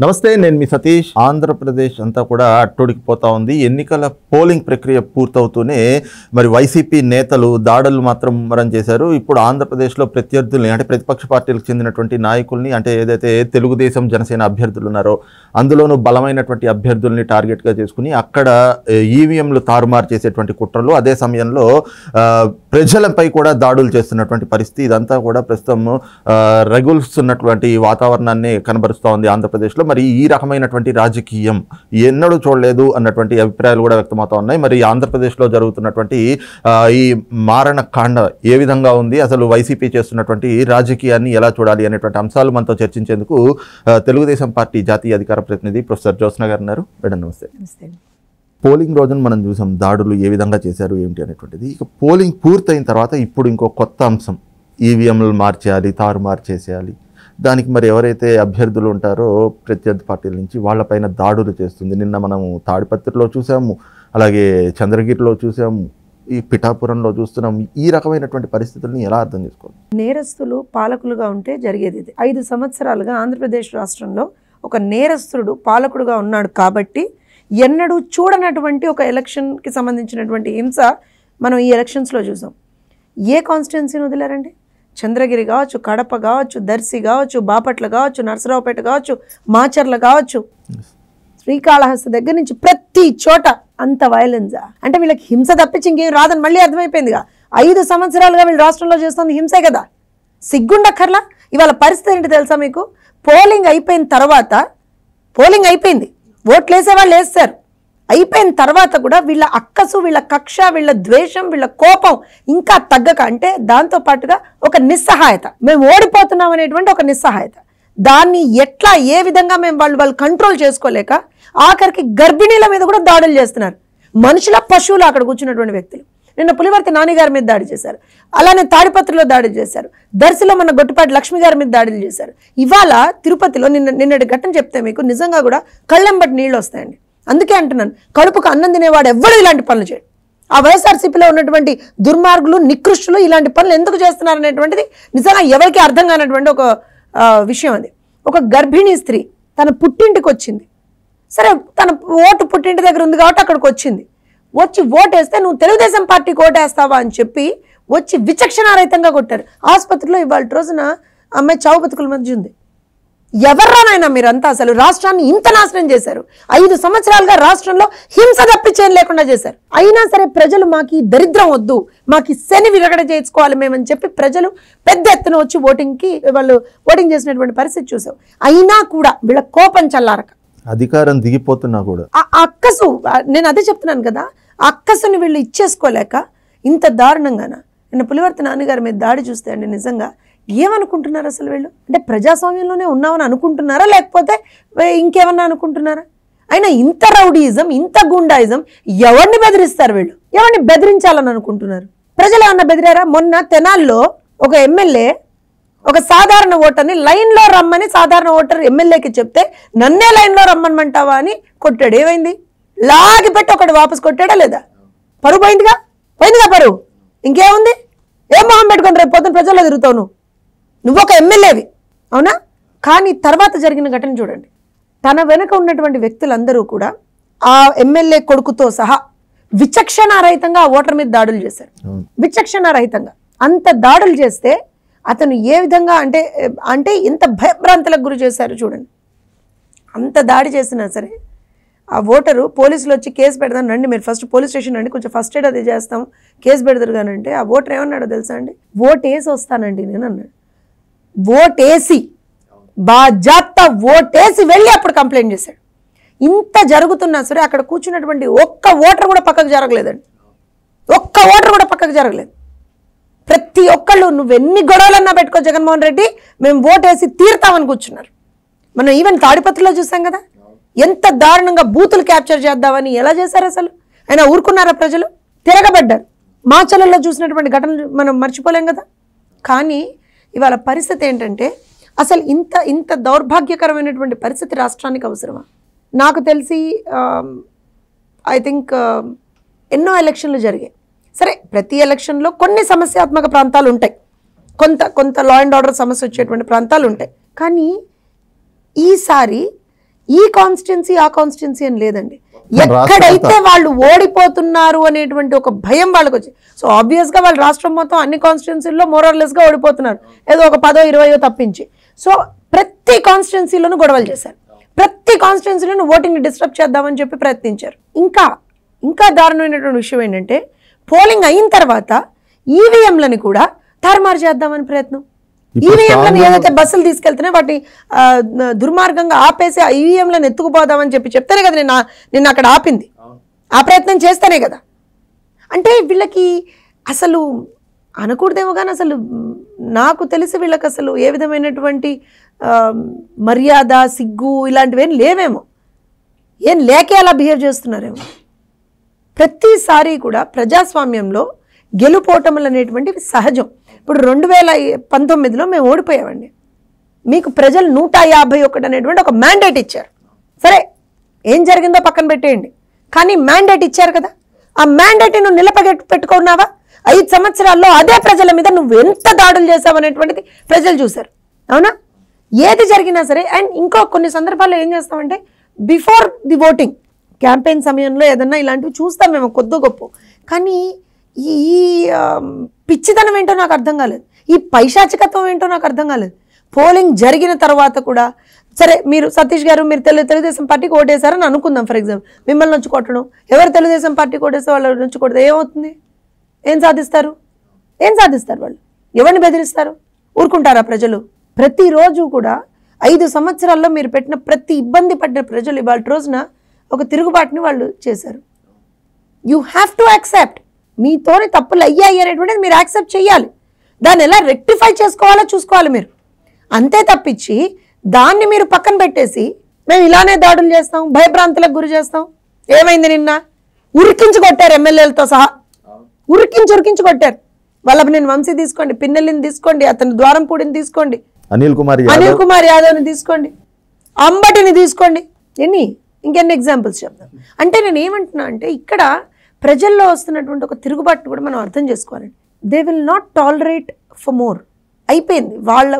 నమస్తే, నేను మీ సతీష్. ఆంధ్రప్రదేశ్ అంతా కూడా అట్టడికిపోతా ఉంది. ఎన్నికల పోలింగ్ ప్రక్రియ పూర్తవుతూనే మరి వైసీపీ నేతలు దాడులు మాత్రం ముమ్మరం చేశారు. ఇప్పుడు ఆంధ్రప్రదేశ్లో ప్రత్యర్థుల్ని అంటే ప్రతిపక్ష పార్టీలకు చెందినటువంటి నాయకుల్ని అంటే ఏదైతే తెలుగుదేశం జనసేన అభ్యర్థులు ఉన్నారో అందులోనూ బలమైనటువంటి అభ్యర్థుల్ని టార్గెట్గా చేసుకుని అక్కడ ఈవీఎంలు తారుమారు చేసేటువంటి కుట్రలు, అదే సమయంలో ప్రజలపై కూడా దాడులు చేస్తున్నటువంటి పరిస్థితి, ఇదంతా కూడా ప్రస్తుతం రగులుస్తున్నటువంటి వాతావరణాన్ని కనబరుస్తూ ఉంది ఆంధ్రప్రదేశ్లో. మరి ఈ రకమైనటువంటి రాజకీయం ఎన్నడూ చూడలేదు అన్నటువంటి అభిప్రాయాలు కూడా వ్యక్తమవుతా ఉన్నాయి. మరి ఆంధ్రప్రదేశ్లో జరుగుతున్నటువంటి ఈ మారణ కాండ ఏ విధంగా ఉంది, అసలు వైసీపీ చేస్తున్నటువంటి రాజకీయాన్ని ఎలా చూడాలి అనేటువంటి అంశాలు మనతో చర్చించేందుకు తెలుగుదేశం పార్టీ జాతీయ అధికార ప్రతినిధి ప్రొఫెసర్ జ్యోత్స్న గారు ఉన్నారు. మేడం నమస్తే. పోలింగ్ రోజున మనం చూసాం దాడులు ఏ విధంగా చేశారు ఏమిటి అనేటువంటిది. ఇక పోలింగ్ పూర్తయిన తర్వాత ఇప్పుడు ఇంకో కొత్త అంశం, ఈవీఎంలు మార్చేయాలి, తారుమారు చేసేయాలి. దానికి మరి ఎవరైతే అభ్యర్థులు ఉంటారో ప్రత్యర్థి పార్టీల నుంచి వాళ్ళపైన దాడులు చేస్తుంది. నిన్న మనము తాడిపత్రిలో చూసాము, అలాగే చంద్రగిరిలో చూసాము, ఈ పిఠాపురంలో చూస్తున్నాం. ఈ రకమైనటువంటి పరిస్థితుల్ని ఎలా అర్థం చేసుకోవాలి? నేరస్తులు పాలకులుగా ఉంటే జరిగేది ఇది. 5 సంవత్సరాలుగా ఆంధ్రప్రదేశ్ రాష్ట్రంలో ఒక నేరస్తుడు పాలకుడుగా ఉన్నాడు కాబట్టి ఎన్నడూ చూడనటువంటి ఒక ఎలక్షన్కి సంబంధించినటువంటి హింస మనం ఈ ఎలక్షన్స్లో చూసాం. ఏ కాన్స్టిట్యున్సీని వదిలారండి? చంద్రగిరి కావచ్చు, కడప కావచ్చు, దర్శి కావచ్చు, బాపట్ల కావచ్చు, నరసరావుపేట కావచ్చు, మాచర్ల కావచ్చు, శ్రీకాళహస్తి దగ్గర నుంచి ప్రతి చోట అంత వైలెన్సా? అంటే వీళ్ళకి హింస తప్పించి ఇంకేం రాదని మళ్ళీ అర్థమైపోయిందిగా. 5 సంవత్సరాలుగా వీళ్ళు రాష్ట్రంలో చేస్తుంది హింసే కదా. సిగ్గుండక్కర్లా? ఇవాళ పరిస్థితి ఏంటి తెలుసా మీకు? పోలింగ్ అయిపోయిన తర్వాత, పోలింగ్ అయిపోయింది, ఓట్లు వేసేవాళ్ళు వేస్తారు, అయిపోయిన తర్వాత కూడా వీళ్ళ అక్కసు, వీళ్ళ కక్ష, వీళ్ళ ద్వేషం, వీళ్ళ కోపం ఇంకా తగ్గక, అంటే దాంతో పాటుగా ఒక నిస్సహాయత, మేము ఓడిపోతున్నాం అనేటువంటి ఒక నిస్సహాయత, దాన్ని ఎట్లా ఏ విధంగా మేము వాళ్ళు కంట్రోల్ చేసుకోలేక ఆఖరికి గర్భిణీల మీద కూడా దాడులు చేస్తున్నారు. మనుషుల పశువులు అక్కడ కూర్చున్నటువంటి వ్యక్తులు. నిన్న పులివర్తి నాని గారి మీద దాడి చేశారు, అలానే తాడిపత్రిలో దాడి చేశారు, దర్శిలో మన గొట్టుపాటి లక్ష్మి గారి మీద దాడులు చేశారు. ఇవాళ తిరుపతిలో నిన్నటి ఘటన చెప్తే మీకు నిజంగా కూడా కళ్ళెంబటి నీళ్ళు వస్తాయండి. అందుకే అంటున్నాను, కడుపుకు అన్నం తినేవాడు ఎవ్వడూ ఇలాంటి పనులు చేయడు. ఆ వైఎస్ఆర్సీపీలో ఉన్నటువంటి దుర్మార్గులు, నికృష్టులు ఇలాంటి పనులు ఎందుకు చేస్తున్నారు అనేటువంటిది నిజంగా ఎవరికి అర్థం కానటువంటి ఒక విషయం. అది ఒక గర్భిణీ స్త్రీ తన పుట్టింటికి వచ్చింది, సరే తన ఓటు పుట్టింటి దగ్గర ఉంది కాబట్టి అక్కడికి వచ్చింది, వచ్చి ఓటేస్తే నువ్వు తెలుగుదేశం పార్టీకి ఓటేస్తావా అని చెప్పి వచ్చి విచక్షణారహితంగా కొట్టారు. ఆసుపత్రిలో ఇవాళ రోజున అమ్మాయి చావు బతుకుల మధ్య ఉంది. ఎవర్రానైనా మీరంతా అసలు రాష్ట్రాన్ని ఇంత నాశనం చేశారు. 5 సంవత్సరాలుగా రాష్ట్రంలో హింస తప్పించేం లేకుండా చేశారు. అయినా సరే ప్రజలు మాకు దరిద్రం వద్దు, మాకు శని విరగడ చేసుకోవాలి మేమని చెప్పి ప్రజలు పెద్ద ఎత్తున వచ్చి ఓటింగ్ చేసినటువంటి పరిస్థితి చూసాం. అయినా కూడా వీళ్ళ కోపం చల్లారక, అధికారం దిగిపోతున్నా కూడా అక్కసు, నేను అదే చెప్తున్నాను కదా, అక్కసుని వీళ్ళు ఇచ్చేసుకోలేక ఇంత దారుణంగానా. నిన్న పులివర్తి నాన్నగారి మీద దాడి చూస్తే అండి నిజంగా ఏమనుకుంటున్నారు అసలు వీళ్ళు? అంటే ప్రజాస్వామ్యంలోనే ఉన్నామని అనుకుంటున్నారా, లేకపోతే ఇంకేమన్నా అనుకుంటున్నారా? అయినా ఇంత రౌడీయిజం, ఇంత గుండాయిజం ఎవరిని బెదిరిస్తారు వీళ్ళు? ఎవరిని బెదిరించాలని అనుకుంటున్నారు? ప్రజలు ఏమన్నా బెదిరారా? మొన్న తెనాల్లో ఒక ఎమ్మెల్యే ఒక సాధారణ ఓటర్ని లైన్లో రమ్మని సాధారణ ఓటర్ ఎమ్మెల్యేకి చెప్తే నన్నే లైన్లో రమ్మనమంటావా అని కొట్టాడు. ఏమైంది? లాగి పెట్టి ఒకటి వాపసు కొట్టాడా లేదా? పరువు పోయిందిగా పరువు. ఇంకేముంది? ఏం మొహం పెట్టుకొని రేపు పొద్దున ప్రజల్లో తిరుగుతావు నువ్వు ఒక ఎమ్మెల్యేవి, అవునా? కానీ తర్వాత జరిగిన ఘటన చూడండి. తన వెనక ఉన్నటువంటి వ్యక్తులందరూ కూడా ఆ ఎమ్మెల్యే కొడుకుతో సహా విచక్షణారహితంగా ఆ ఓటర్ మీద దాడులు చేశారు. విచక్షణారహితంగా అంత దాడులు చేస్తే అతను ఏ విధంగా అంటే ఎంత భయభ్రాంతులకు గురి చేశారు చూడండి. అంత దాడి చేసినా సరే ఆ ఓటరు పోలీసులు వచ్చి కేసు పెడదాం రండి, మీరు ఫస్ట్ పోలీస్ స్టేషన్ రండి, కొంచెం ఫస్ట్ ఎయిడ్ అది చేస్తాం, కేసు పెడతారు కానంటే ఆ ఓటర్ ఏమన్నాడో తెలుసా అండి? ఓటేసి వస్తానండి నేను అన్నాడు. ఓటేసి, బాజాప్తా ఓటేసి వెళ్ళి అప్పుడు కంప్లైంట్ చేశాడు. ఇంత జరుగుతున్నా సరే అక్కడ కూర్చున్నటువంటి ఒక్క ఓటర్ కూడా పక్కకు జరగలేదండి. ఒక్క ఓటర్ కూడా పక్కకు జరగలేదు. ప్రతి ఒక్కళ్ళు నువ్వెన్ని గొడవలన్నా పెట్టుకో జగన్మోహన్ రెడ్డి, మేము ఓటేసి తీరుతామని కూర్చున్నారు. మనం ఈవెన్ తాడిపత్రిలో చూసాం కదా, ఎంత దారుణంగా బూతులు క్యాప్చర్ చేద్దామని ఎలా చేశారు అసలు. అయినా ఊరుకున్నారా ప్రజలు? తిరగబడ్డారు. మాచర్లలో చూసినటువంటి ఘటనలు మనం మర్చిపోలేం కదా. కానీ ఇవాళ పరిస్థితి ఏంటంటే అసలు ఇంత దౌర్భాగ్యకరమైనటువంటి పరిస్థితి రాష్ట్రానికి అవసరమా? నాకు తెలిసి ఐ థింక్ ఎన్నో ఎలక్షన్లు జరిగాయి. సరే ప్రతి ఎలక్షన్లో కొన్ని సమస్యాత్మక ప్రాంతాలు ఉంటాయి, కొంత లా అండ్ ఆర్డర్ సమస్య వచ్చేటువంటి ప్రాంతాలు ఉంటాయి. కానీ ఈసారి ఈ కాన్స్టిట్యున్సీ ఆ కాన్స్టిట్యున్సీ అని లేదండి. ఎక్కడైతే వాళ్ళు ఓడిపోతున్నారు అనేటువంటి ఒక భయం వాళ్ళకి వచ్చి, సో ఆబ్వియస్గా వాళ్ళు రాష్ట్రం మొత్తం అన్ని కాన్స్టిట్యున్సీల్లో మోరర్లెస్గా ఓడిపోతున్నారు, ఏదో ఒక 10-20 తప్పించి. సో ప్రతి కాన్స్టిట్యున్సీలోనూ గొడవలు చేశారు, ప్రతి కాన్స్టిట్యున్సీలోనూ ఓటింగ్ని డిస్టర్బ్ చేద్దామని చెప్పి ప్రయత్నించారు. ఇంకా దారుణమైనటువంటి విషయం ఏంటంటే పోలింగ్ అయిన తర్వాత ఈవీఎంలని కూడా తారుమారు చేద్దామని ప్రయత్నం. ఈవీఎంలను ఏదైతే బస్సులు తీసుకెళ్తున్నాయో వాటిని దుర్మార్గంగా ఆపేసి ఆ ఈవీఎంలను ఎత్తుకుపోదామని చెప్తేనే కదా నిన్న అక్కడ ఆపింది. ఆ ప్రయత్నం చేస్తేనే కదా. అంటే వీళ్ళకి అసలు అనకూడదేమో కానీ అసలు నాకు తెలిసి వీళ్ళకి అసలు ఏ విధమైనటువంటి మర్యాద, సిగ్గు ఇలాంటివి ఏం లేవేమో, ఏం లేకే అలా బిహేవ్ చేస్తున్నారేమో. ప్రతిసారి కూడా ప్రజాస్వామ్యంలో గెలుపోటములు అనేటువంటివి సహజం. ఇప్పుడు 2019లో మేము ఓడిపోయామండి. మీకు ప్రజలు 151 అనేటువంటి ఒక మ్యాండేట్ ఇచ్చారు. సరే ఏం జరిగిందో పక్కన పెట్టేయండి, కానీ మ్యాండేట్ ఇచ్చారు కదా. ఆ మ్యాండేట్ నువ్వు పెట్టుకున్నావా? 5 సంవత్సరాల్లో అదే ప్రజల మీద నువ్వు ఎంత దాడులు చేసావు అనేటువంటిది ప్రజలు చూశారు. అవునా? ఏది జరిగినా సరే. అండ్ ఇంకో కొన్ని సందర్భాల్లో ఏం చేస్తామంటే బిఫోర్ ది ఓటింగ్ క్యాంపెయిన్ సమయంలో ఏదన్నా ఇలాంటివి చూస్తాం మేము కొద్ది గొప్ప. కానీ ఈ పిచ్చితనం ఏంటో నాకు అర్థం కాలేదు, ఈ పైశాచికత్వం ఏంటో నాకు అర్థం కాలేదు. పోలింగ్ జరిగిన తర్వాత కూడా సరే మీరు సతీష్ గారు మీరు తెలుగుదేశం పార్టీకి ఓటేశారని అనుకుందాం. ఫర్ ఎగ్జాంపుల్ మిమ్మల్ని నుంచి కొట్టడం, ఎవరు తెలుగుదేశం పార్టీకి ఓటేస్తే వాళ్ళ నుంచి కొడితే ఏమవుతుంది? ఏం సాధిస్తారు? వాళ్ళు ఎవరిని బెదిరిస్తారు? ఊరుకుంటారా ప్రజలు? ప్రతిరోజు కూడా 5 సంవత్సరాల్లో మీరు పెట్టిన ప్రతి ఇబ్బంది పడిన ప్రజలు ఇవాళ రోజున ఒక తిరుగుబాటుని వాళ్ళు చేశారు. You have to accept. మీతోని తప్పులు అయ్యాయి అనేటువంటిది మీరు యాక్సెప్ట్ చేయాలి. దాన్ని ఎలా రెక్టిఫై చేసుకోవాలో చూసుకోవాలి మీరు. అంతే తప్పించి దాన్ని మీరు పక్కన పెట్టేసి మేము ఇలానే దాడులు చేస్తాం, భయభ్రాంతులకు గురి చేస్తాం. ఏమైంది? నిన్న ఉరికించి కొట్టారు, ఎమ్మెల్యేలతో సహా ఉరికించి కొట్టారు. వల్లభనేని వంశీ తీసుకోండి, పిన్నెల్లిని తీసుకోండి, అతని ద్వారంపూడిని తీసుకోండి, అనిల్ కుమార్ యాదవ్ని తీసుకోండి, అంబటిని తీసుకోండి, ఇంకెన్ని ఎగ్జాంపుల్స్ చెప్తాం. అంటే నేను ఏమంటున్నా అంటే ఇక్కడ ప్రజల్లో వస్తున్నటువంటి ఒక తిరుగుబాటును కూడా మనం అర్థం చేసుకోవాలండి. They will not tolerate for more. అయిపోయింది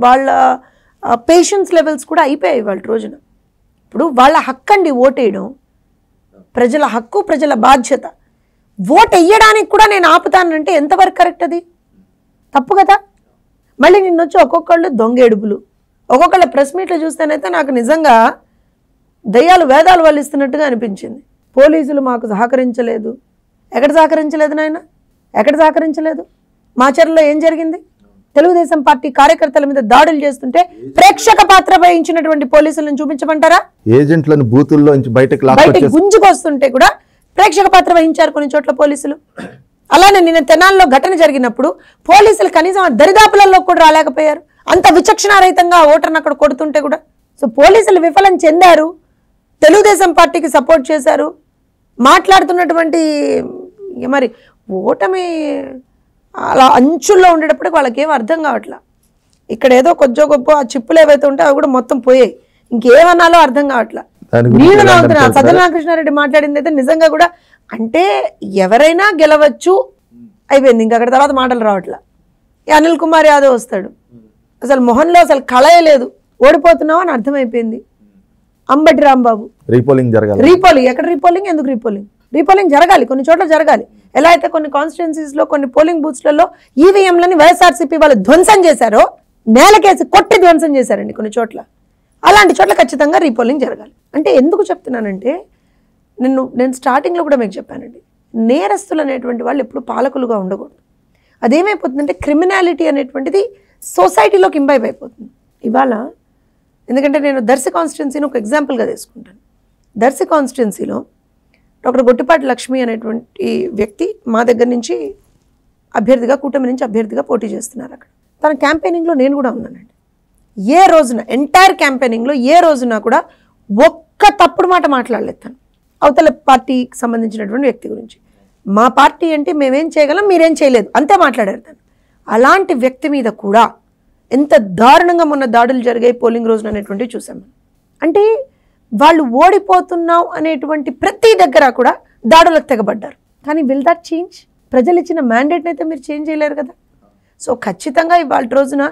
వాళ్ళ పేషెన్స్ లెవెల్స్ కూడా అయిపోయాయి వాళ్ళ రోజున. ఇప్పుడు వాళ్ళ హక్కు అండి ఓటేయడం, ప్రజల హక్కు, ప్రజల బాధ్యత. ఓట్ వేయడానికి కూడా నేను ఆపుతానంటే ఎంతవరకు కరెక్ట్? అది తప్పు కదా. మళ్ళీ నిన్నొచ్చి ఒక్కొక్కళ్ళు దొంగేడుపులు, ఒక్కొక్కళ్ళ ప్రెస్ మీట్లు చూస్తేనైతే నాకు నిజంగా దయ్యాలు వేదాలు వల్లిస్తున్నట్టుగా అనిపించింది. పోలీసులు మాకు సహకరించలేదు. ఎక్కడ సహకరించలేదు నాయన? ఎక్కడ సహకరించలేదు? మాచర్లలో ఏం జరిగింది? తెలుగుదేశం పార్టీ కార్యకర్తల మీద దాడులు చేస్తుంటే ప్రేక్షక పాత్ర వహించినటువంటి పోలీసులను చూపించమంటారా? ఏజెంట్లను బూతుల్లో బయటకు గుంజుకొస్తుంటే కూడా ప్రేక్షక పాత్ర వహించారు కొన్ని చోట్ల పోలీసులు. అలానే నిన్న తెనాల్లో ఘటన జరిగినప్పుడు పోలీసులు కనీసం దరిదాపులలో కూడా రాలేకపోయారు. అంత విచక్షణారహితంగా ఓటర్ని అక్కడ కొడుతుంటే కూడా. సో పోలీసులు విఫలం చెందారు, తెలుగుదేశం పార్టీకి సపోర్ట్ చేశారు. మాట్లాడుతున్నటువంటి మరి ఓటమి అలా అంచుల్లో ఉండేటప్పటికి వాళ్ళకి ఏం అర్థం కావట్లా. ఇక్కడ ఏదో కొంచెం గొప్ప ఆ చిప్పులు ఏవైతే ఉంటే అవి కూడా మొత్తం పోయాయి. ఇంకేమన్నాలో అర్థం కావట్లా. నీళ్లు నవ్వుతున్నా. సజ్జనాకృష్ణారెడ్డి మాట్లాడింది అయితే నిజంగా కూడా అంటే ఎవరైనా గెలవచ్చు అయిపోయింది, ఇంకా అక్కడ తర్వాత మాటలు రావట్లా. అనిల్ కుమార్ యాదవ్ వస్తాడు, అసలు మొహన్లో అసలు కళయే లేదు, ఓడిపోతున్నావు అని అర్థమైపోయింది. అంబటి రాంబాబు రీపోలింగ్ ఎక్కడ రీపోలింగ్? ఎందుకు రీపోలింగ్ జరగాలి, కొన్ని చోట్ల జరగాలి. ఎలా అయితే కొన్ని కాన్స్టిట్యున్సీస్లో కొన్ని పోలింగ్ బూత్స్లలో ఈవీఎంలని వైఎస్ఆర్సీపీ వాళ్ళు ధ్వంసం చేశారో, నేలకేసి కొట్టి ధ్వంసం చేశారండి కొన్ని చోట్ల. అలాంటి చోట్ల ఖచ్చితంగా రీపోలింగ్ జరగాలి. అంటే ఎందుకు చెప్తున్నానంటే నేను స్టార్టింగ్లో కూడా మీకు చెప్పానండి, నేరస్తులు అనేటువంటి వాళ్ళు ఎప్పుడు పాలకులుగా ఉండకూడదు. అదేమైపోతుందంటే క్రిమినాలిటీ అనేటువంటిది సొసైటీలోకి ఇంబైబ్ అయిపోతుంది. ఇవాళ ఎందుకంటే నేను దర్శి కాన్స్టిట్యున్సీని ఒక ఎగ్జాంపుల్గా తీసుకుంటాను. దర్శి కాన్స్టిట్యున్సీలో డాక్టర్ గొట్టిపాటి లక్ష్మి అనేటువంటి వ్యక్తి మా దగ్గర నుంచి అభ్యర్థిగా, కూటమి నుంచి అభ్యర్థిగా పోటీ చేస్తున్నారు. అక్కడ తన క్యాంపెయినింగ్లో నేను కూడా ఉన్నానండి. ఏ రోజున ఎంటైర్ క్యాంపెయినింగ్లో ఏ రోజున కూడా ఒక్క తప్పుడు మాట మాట్లాడలేదు తను అవతల పార్టీకి సంబంధించినటువంటి వ్యక్తి గురించి. మా పార్టీ అంటే మేమేం చేయగలం, మీరేం చేయలేదు అంతే మాట్లాడారు తను. అలాంటి వ్యక్తి మీద కూడా ఎంత దారుణంగా మొన్న దాడులు జరిగాయి పోలింగ్ రోజున అనేటువంటివి చూసాం. అంటే వాళ్ళు ఓడిపోతున్నాం అనేటువంటి ప్రతి దగ్గర కూడా దాడులకు తెగబడ్డారు. కానీ విల్ దట్ చేంజ్? ప్రజలు ఇచ్చిన మ్యాండేట్ని అయితే మీరు చేంజ్ చేయలేరు కదా. సో ఖచ్చితంగా ఇవాళ రోజున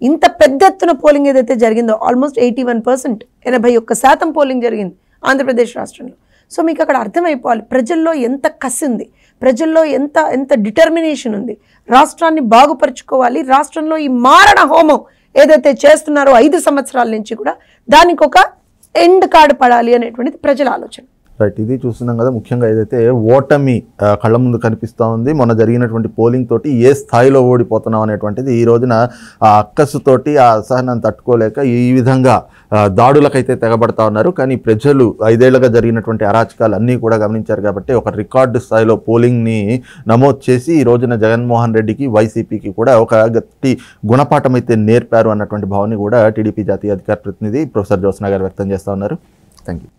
ఇంత పెద్ద ఎత్తున పోలింగ్ ఏదైతే జరిగిందో ఆల్మోస్ట్ 81%, 81% పోలింగ్ జరిగింది ఆంధ్రప్రదేశ్ రాష్ట్రంలో. సో మీకు అక్కడ అర్థమైపోవాలి ప్రజల్లో ఎంత కసి ఉంది, ప్రజల్లో ఎంత డిటర్మినేషన్ ఉంది, రాష్ట్రాన్ని బాగుపరుచుకోవాలి, రాష్ట్రంలో ఈ మారణ హోమం ఏదైతే చేస్తున్నారో 5 సంవత్సరాల నుంచి కూడా దానికి ఒక ఎండ్ కార్డు పడాలి అనేటువంటిది ప్రజల ఆలోచన. రైట్, ఇది చూస్తున్నాం కదా. ముఖ్యంగా ఏదైతే ఓటమి కళ్ళ ముందు కనిపిస్తూ ఉంది, మొన్న జరిగినటువంటి పోలింగ్ తోటి ఏ స్థాయిలో ఓడిపోతున్నాం అనేటువంటిది ఈ రోజున ఆ అక్కసుతోటి ఆ అసహనాన్ని తట్టుకోలేక ఈ విధంగా దాడులకైతే తెగబడతా ఉన్నారు. కానీ ప్రజలు 5 ఏళ్లుగా జరిగినటువంటి అరాచకాలు అన్నీ కూడా గమనించారు కాబట్టి ఒక రికార్డు స్థాయిలో పోలింగ్ని నమోదు చేసి ఈ రోజున జగన్మోహన్ రెడ్డికి వైసీపీకి కూడా ఒక గట్టి గుణపాఠం అయితే నేర్పారు అన్నటువంటి భావాన్ని కూడా టీడీపీ జాతీయ అధికార ప్రతినిధి ప్రొఫెసర్ జ్యోత్స్న గారు వ్యక్తం చేస్తూ ఉన్నారు. Thank you.